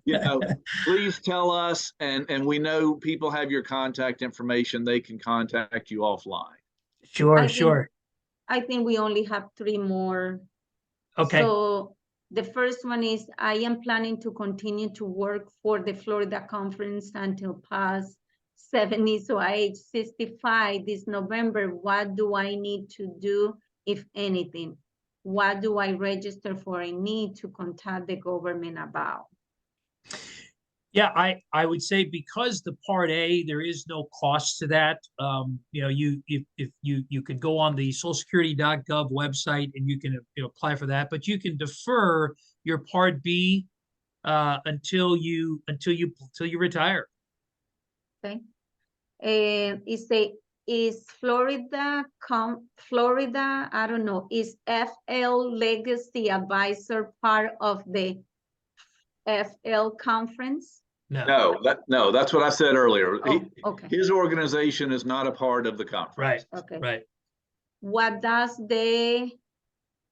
you know, please tell us. And we know people have your contact information. They can contact you offline. Sure. I think we only have 3 more. Okay. So the first one is, I am planning to continue to work for the Florida Conference until past 70, so I age 65 this November. What do I need to do, if anything? What do I register for? I need to contact the government about. Yeah, I would say because the Part A, there is no cost to that. You know, if you could go on the socialsecurity.gov website and you can apply for that, but you can defer your Part B until you retire. Okay. Is Florida, I don't know, is FL Legacy Advisor part of the FL conference? No. No, that's what I said earlier. Oh, okay. His organization is not a part of the conference. Right. Okay. Right. What does the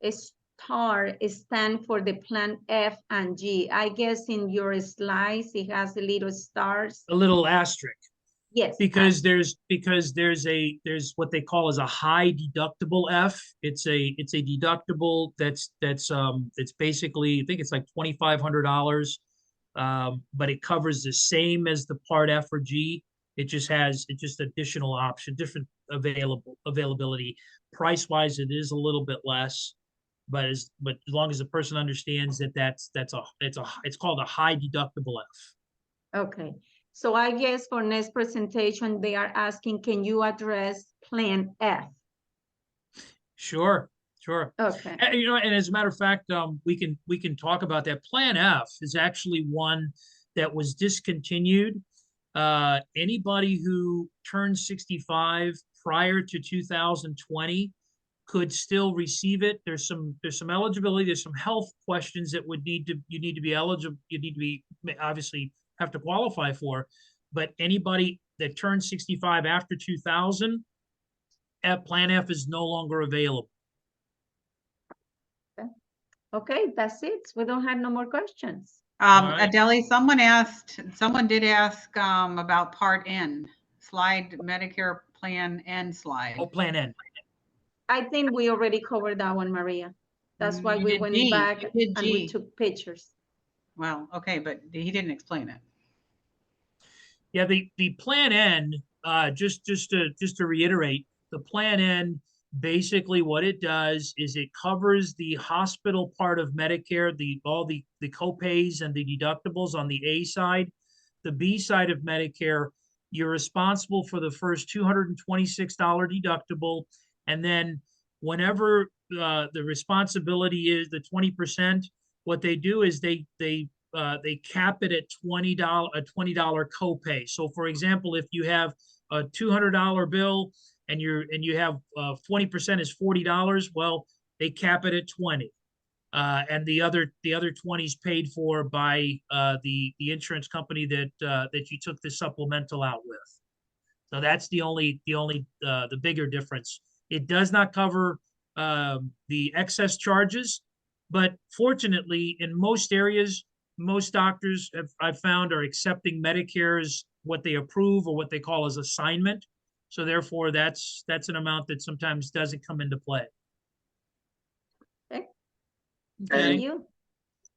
STAR stand for, the plan F and G? I guess in your slides, it has the little stars. A little asterisk. Yes. Because there's what they call as a high deductible F. It's a deductible that's basically, I think it's like $2,500. But it covers the same as the Part F or G. It just additional option, different availability. Price wise, it is a little bit less, but as long as the person understands that it's called a high deductible F. Okay. So I guess for next presentation, they are asking, can you address Plan F? Sure. Okay. And as a matter of fact, we can talk about that. Plan F is actually one that was discontinued. Anybody who turned 65 prior to 2020 could still receive it. There's some eligibility. There's some health questions that you need to be eligible. You need to be obviously have to qualify for. But anybody that turned 65 after 2000, Plan F is no longer available. Okay, that's it. We don't have no more questions. right. Adele, someone did ask about Part N, slide, Medicare Plan N slide. Oh, Plan N. I think we already covered that one, Maria. That's why we went back and we took pictures. Well, okay, but he didn't explain it. Yeah, the Plan N, just to reiterate, the Plan N, basically what it does is it covers the hospital part of Medicare, all the copays and the deductibles on the A side. The B side of Medicare, you're responsible for the first $226 deductible, and then whenever the responsibility is the 20%, what they do is they cap it at $20 copay. So for example, if you have a $200 bill and you have 20% is $40, well, they cap it at 20. And the other 20 is paid for by the insurance company that you took the supplemental out with. So that's the bigger difference. It does not cover the excess charges, but fortunately, in most areas, most doctors I've found are accepting Medicare as what they approve or what they call as assignment. So therefore, that's an amount that sometimes doesn't come into play. Okay. Okay. Thank you.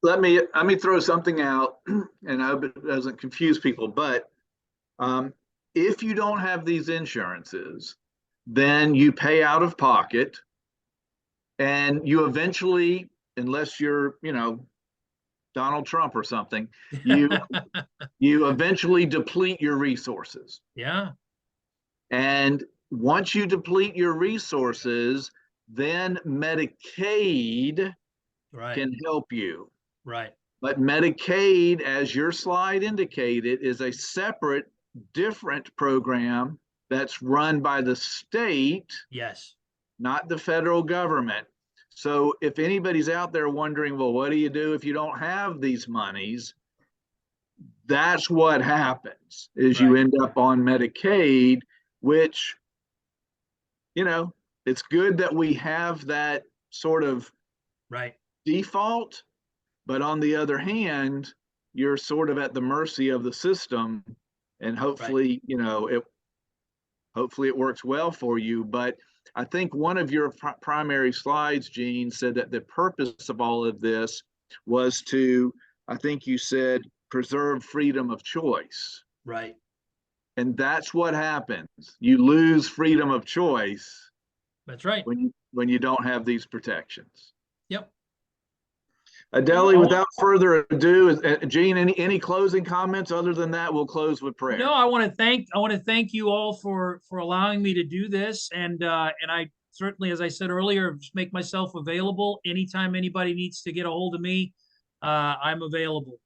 Let me throw something out, and I hope it doesn't confuse people, but if you don't have these insurances, then you pay out of pocket, and you eventually, unless you're, Donald Trump or something, you eventually deplete your resources. Yeah. And once you deplete your resources, then Medicaid Right. can help you. Right. But Medicaid, as your slide indicated, is a separate, different program that's run by the state, Yes. not the federal government. So if anybody's out there wondering, well, what do you do if you don't have these monies? That's what happens, is you Right. end up on Medicaid, which, it's good that we have that sort of Right. default, but on the other hand, you're sort of at the mercy of the system, and hopefully, hopefully it works well for you. But I think one of your primary slides, Gene, said that the purpose of all of this was to, I think you said, preserve freedom of choice. Right. And that's what happens. You lose freedom of choice That's right. when you don't have these protections. Yep. Adele, without further ado, Gene, any closing comments? Other than that, we'll close with prayer. No, I want to thank you all for allowing me to do this, and I certainly, as I said earlier, just make myself available anytime anybody needs to get a hold of me. I'm available.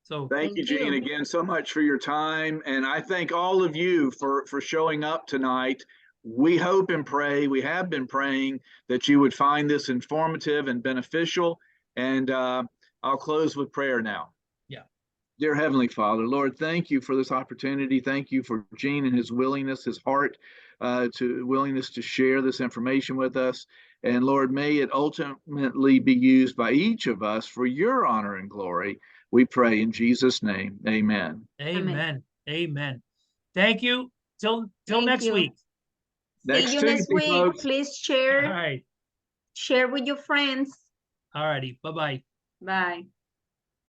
So thank you, Gene, again so much for your time, and I thank all of you for showing up tonight. We hope and pray, we have been praying that you would find this informative and beneficial. And I'll close with prayer now. Yeah. Dear Heavenly Father, Lord, thank you for this opportunity. Thank you for Gene and his willingness, his heart, willingness to share this information with us. And Lord, may it ultimately be used by each of us for your honor and glory. We pray in Jesus' name. Amen. Amen. Amen. Thank you. Till next week. Next See you next Tuesday, week. folks. Please All right. share with your friends. All righty. Bye-bye. Bye.